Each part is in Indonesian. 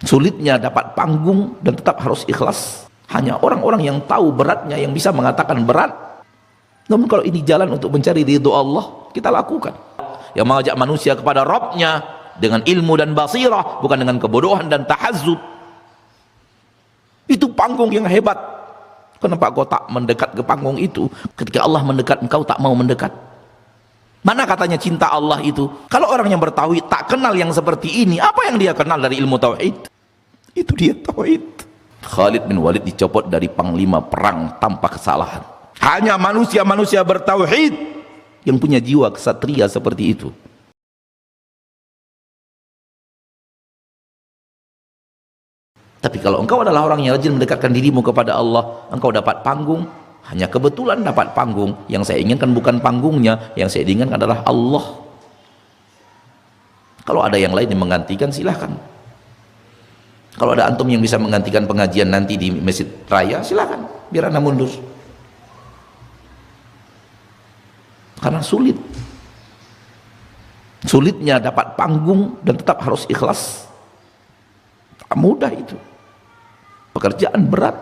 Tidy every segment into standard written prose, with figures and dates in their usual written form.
Sulitnya dapat panggung dan tetap harus ikhlas. Hanya orang-orang yang tahu beratnya yang bisa mengatakan berat. Namun kalau ini jalan untuk mencari ridho Allah, kita lakukan. Yang mengajak manusia kepada Rabbnya dengan ilmu dan basirah, bukan dengan kebodohan dan tahazzub. Itu panggung yang hebat. Kenapa kau tak mendekat ke panggung itu? Ketika Allah mendekat, engkau tak mau mendekat. Mana katanya cinta Allah itu? Kalau orang yang bertauhid tak kenal yang seperti ini, apa yang dia kenal dari ilmu tauhid? Itu dia tauhid. Khalid bin Walid dicopot dari panglima perang tanpa kesalahan. Hanya manusia-manusia bertauhid yang punya jiwa kesatria seperti itu. Tapi kalau engkau adalah orang yang rajin mendekatkan dirimu kepada Allah, engkau dapat panggung. Hanya kebetulan dapat panggung. Yang saya inginkan bukan panggungnya, yang saya inginkan adalah Allah. Kalau ada yang lain yang menggantikan, silahkan. Kalau ada antum yang bisa menggantikan pengajian nanti di Masjid Raya, silahkan, biar anda mundur. Karena sulitnya dapat panggung dan tetap harus ikhlas. Tak mudah itu, pekerjaan berat.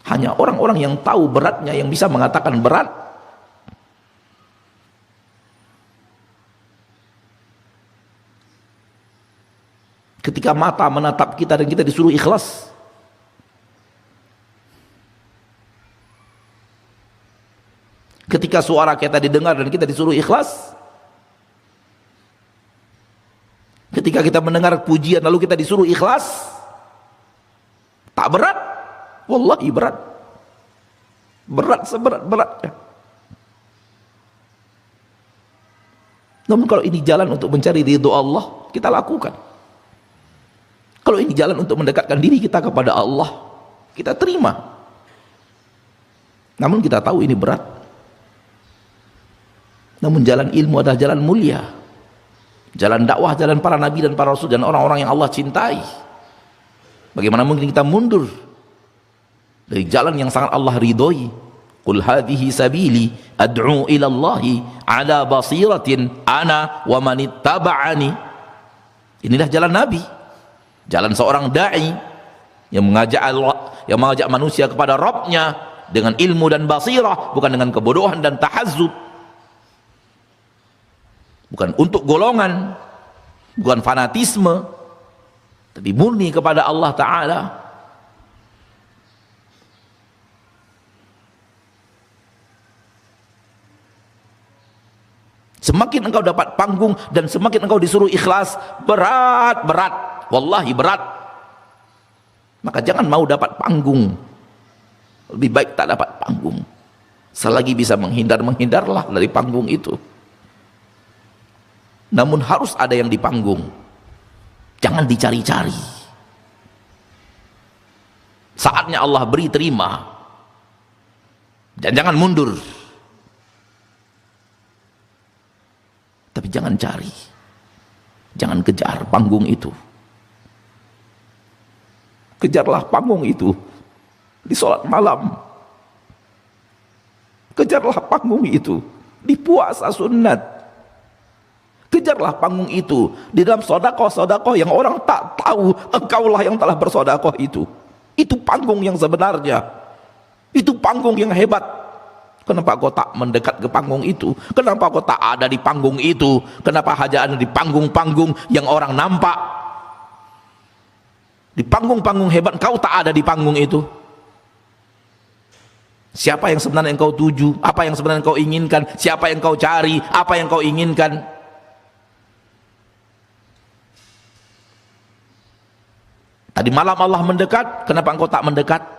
Hanya orang-orang yang tahu beratnya yang bisa mengatakan berat. Ketika mata menatap kita dan kita disuruh ikhlas, ketika suara kita didengar dan kita disuruh ikhlas, ketika kita mendengar pujian lalu kita disuruh ikhlas, tak berat? Wallahi berat. Berat seberat-beratnya. Namun kalau ini jalan untuk mencari ridho Allah, kita lakukan. Kalau ini jalan untuk mendekatkan diri kita kepada Allah, kita terima. Namun kita tahu ini berat. Namun jalan ilmu adalah jalan mulia. Jalan dakwah, jalan para nabi dan para rasul dan orang-orang yang Allah cintai. Bagaimana mungkin kita mundur dari jalan yang sangat Allah ridhoi? Qul hadhihi sabili ad'u ila Allahi ala basiratin ana wa manittaba'ani. Inilah jalan Nabi, jalan seorang dai yang mengajak Allah, yang mengajak manusia kepada Rabbnya dengan ilmu dan basirah, bukan dengan kebodohan dan tahazzub. Bukan untuk golongan, bukan fanatisme, tapi murni kepada Allah Ta'ala. Semakin engkau dapat panggung dan semakin engkau disuruh ikhlas, berat, wallahi berat. Maka jangan mau dapat panggung, lebih baik tak dapat panggung. Selagi bisa menghindar, menghindarlah dari panggung itu. Namun harus ada yang di panggung, jangan dicari-cari. Saatnya Allah beri, terima, dan jangan mundur. Tapi jangan cari, jangan kejar panggung itu. Kejarlah panggung itu di sholat malam, kejarlah panggung itu di puasa sunat, kejarlah panggung itu di dalam sodakoh-sodakoh yang orang tak tahu engkaulah yang telah bersodakoh itu. Itu panggung yang sebenarnya, itu panggung yang hebat. Kenapa kau tak mendekat ke panggung itu? Kenapa kau tak ada di panggung itu? Kenapa hanya ada di panggung-panggung yang orang nampak? Di panggung-panggung hebat kau tak ada di panggung itu. Siapa yang sebenarnya engkau tuju? Apa yang sebenarnya engkau inginkan? Siapa yang kau cari? Apa yang kau inginkan? Tadi malam Allah mendekat, kenapa engkau tak mendekat?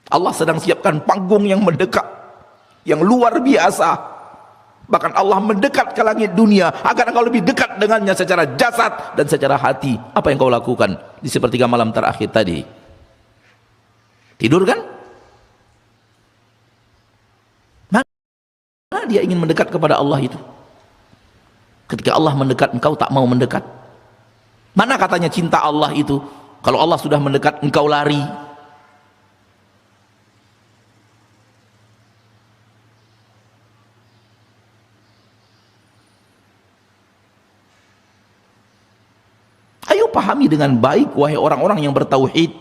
Allah sedang siapkan panggung yang mendekat, yang luar biasa. Bahkan Allah mendekat ke langit dunia agar engkau lebih dekat dengannya secara jasad dan secara hati. Apa yang kau lakukan di sepertiga malam terakhir tadi? Tidur kan? Mana dia ingin mendekat kepada Allah itu? Ketika Allah mendekat, engkau tak mau mendekat. Mana katanya cinta Allah itu? Kalau Allah sudah mendekat, engkau lari. Ayo pahami dengan baik wahai orang-orang yang bertauhid.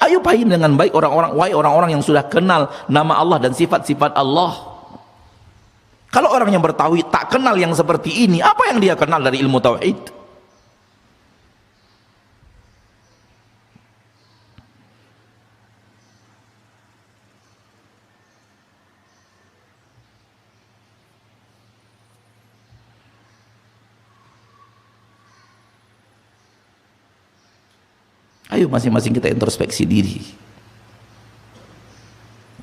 Ayo pahami dengan baik wahai orang-orang yang sudah kenal nama Allah dan sifat-sifat Allah. Kalau orang yang bertauhid tak kenal yang seperti ini, apa yang dia kenal dari ilmu tauhid? Ayo masing-masing kita introspeksi diri.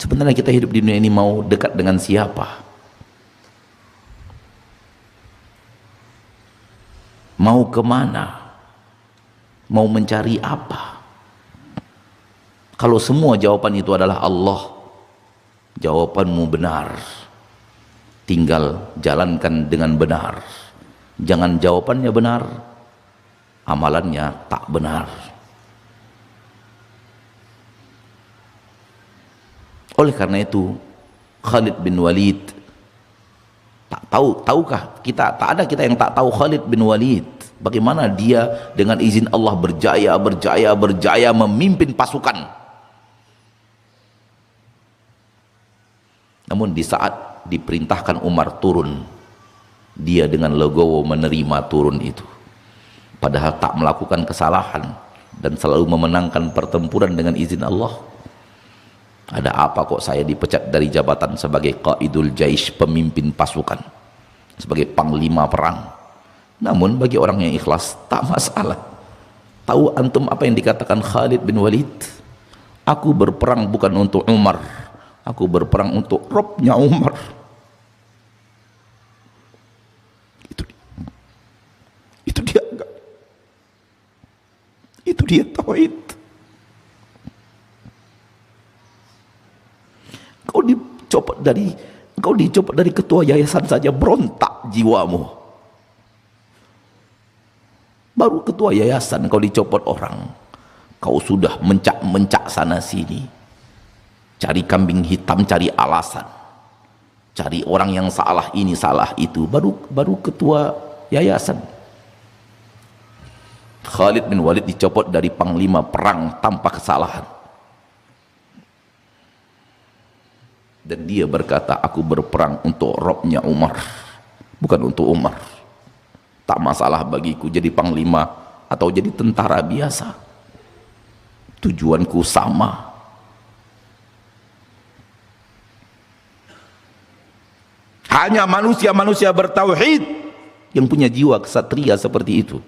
Sebenarnya kita hidup di dunia ini mau dekat dengan siapa? Mau kemana? Mau mencari apa? Kalau semua jawaban itu adalah Allah, jawabanmu benar. Tinggal jalankan dengan benar. Jangan jawabannya benar, amalannya tak benar. Oleh karena itu Khalid bin Walid, tahukah kita, tak ada kita yang tak tahu Khalid bin Walid, bagaimana dia dengan izin Allah berjaya memimpin pasukan. Namun di saat diperintahkan Umar turun, dia dengan legowo menerima turun itu, padahal tak melakukan kesalahan dan selalu memenangkan pertempuran dengan izin Allah. Ada apa kok saya dipecat dari jabatan sebagai qaidul jaish, pemimpin pasukan, sebagai panglima perang? Namun bagi orang yang ikhlas tak masalah. Tahu antum apa yang dikatakan Khalid bin Walid? Aku berperang bukan untuk Umar, aku berperang untuk Robnya Umar. Itu dia enggak? Itu dia tauhid. Kau dicopot dari ketua yayasan saja berontak jiwamu. Baru ketua yayasan kau dicopot orang, kau sudah mencak-mencak sana sini, cari kambing hitam, cari alasan, cari orang yang salah ini salah itu. Baru ketua yayasan. Khalid bin Walid dicopot dari panglima perang tanpa kesalahan. Dan dia berkata, aku berperang untuk Robnya Umar, bukan untuk Umar. Tak masalah bagiku jadi panglima atau jadi tentara biasa, tujuanku sama. Hanya manusia-manusia bertauhid yang punya jiwa kesatria seperti itu.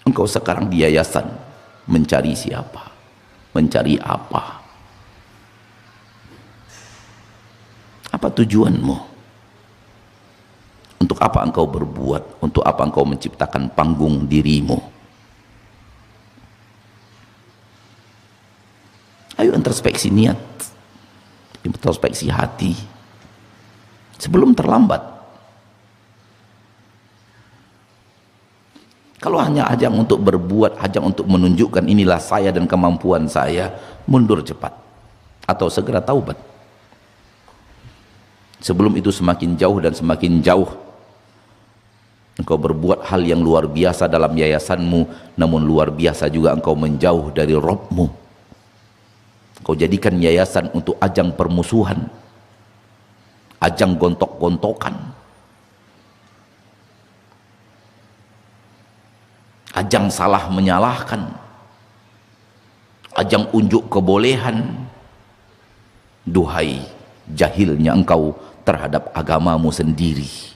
Engkau sekarang di yayasan mencari siapa? Mencari apa? Apa tujuanmu? Untuk apa engkau berbuat? Untuk apa engkau menciptakan panggung dirimu? Ayo introspeksi niat, introspeksi hati sebelum terlambat. Kalau hanya ajang untuk berbuat, ajang untuk menunjukkan inilah saya dan kemampuan saya, mundur cepat atau segera taubat. Sebelum itu semakin jauh dan semakin jauh engkau berbuat hal yang luar biasa dalam yayasanmu, namun luar biasa juga engkau menjauh dari Rabbmu. Engkau jadikan yayasan untuk ajang permusuhan, ajang gontok-gontokan, ajang salah menyalahkan, ajang unjuk kebolehan. Duhai jahilnya engkau terhadap agamamu sendiri.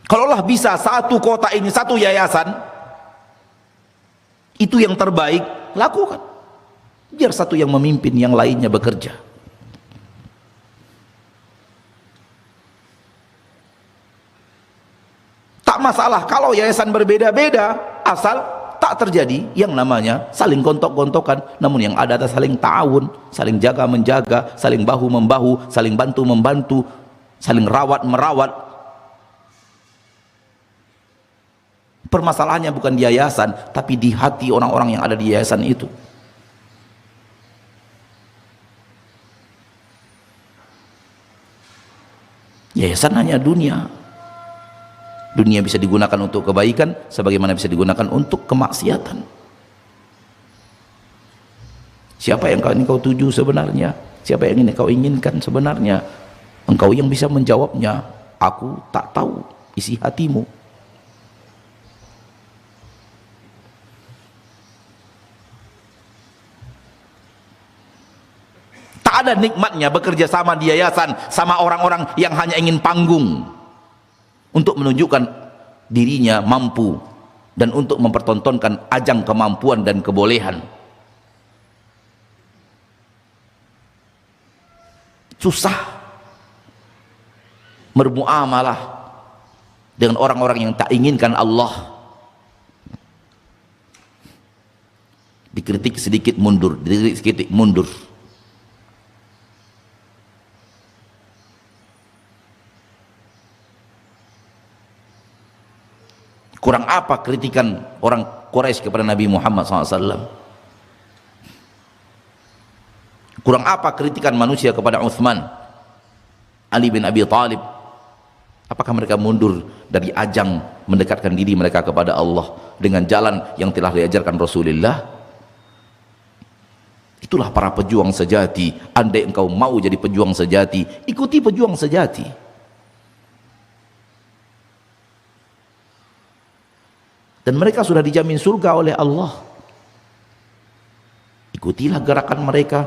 Kalaulah bisa satu kota ini, satu yayasan, itu yang terbaik, lakukan. Biar satu yang memimpin, yang lainnya bekerja. Tak masalah kalau yayasan berbeda-beda, asal tak terjadi yang namanya saling gontok-gontokan, namun yang ada saling ta'awun, saling jaga-menjaga, saling bahu-membahu, saling bantu-membantu, saling rawat-merawat. Permasalahannya bukan di yayasan, tapi di hati orang-orang yang ada di yayasan itu. Yayasan hanya dunia. Dunia bisa digunakan untuk kebaikan, sebagaimana bisa digunakan untuk kemaksiatan. Siapa yang engkau tuju sebenarnya? Siapa yang ingin kau inginkan sebenarnya? Engkau yang bisa menjawabnya. Aku tak tahu isi hatimu. Tak ada nikmatnya bekerja sama di yayasan sama orang-orang yang hanya ingin panggung untuk menunjukkan dirinya mampu dan untuk mempertontonkan ajang kemampuan dan kebolehan. Susah bermuamalah dengan orang-orang yang tak inginkan Allah. Dikritik sedikit mundur, dikritik sedikit mundur. Kurang apa kritikan orang Quraisy kepada Nabi Muhammad SAW? Kurang apa kritikan manusia kepada Uthman, Ali bin Abi Thalib? Apakah mereka mundur dari ajang mendekatkan diri mereka kepada Allah dengan jalan yang telah diajarkan Rasulullah? Itulah para pejuang sejati. Andai engkau mau jadi pejuang sejati, ikuti pejuang sejati. Dan mereka sudah dijamin surga oleh Allah. Ikutilah gerakan mereka.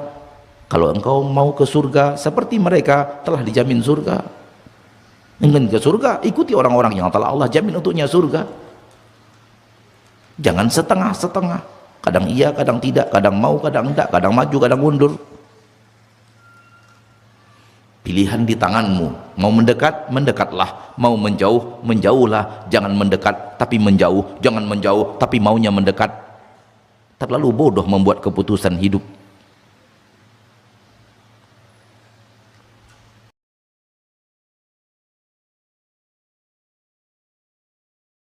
Kalau engkau mau ke surga seperti mereka, telah dijamin surga. Ingin ke surga, ikuti orang-orang yang telah Allah jamin untuknya surga. Jangan setengah-setengah. Kadang iya, kadang tidak, kadang mau, kadang tidak, kadang maju, kadang mundur. Pilihan di tanganmu. Mau mendekat, mendekatlah. Mau menjauh, menjauhlah. Jangan mendekat tapi menjauh, jangan menjauh tapi maunya mendekat. Terlalu bodoh membuat keputusan hidup.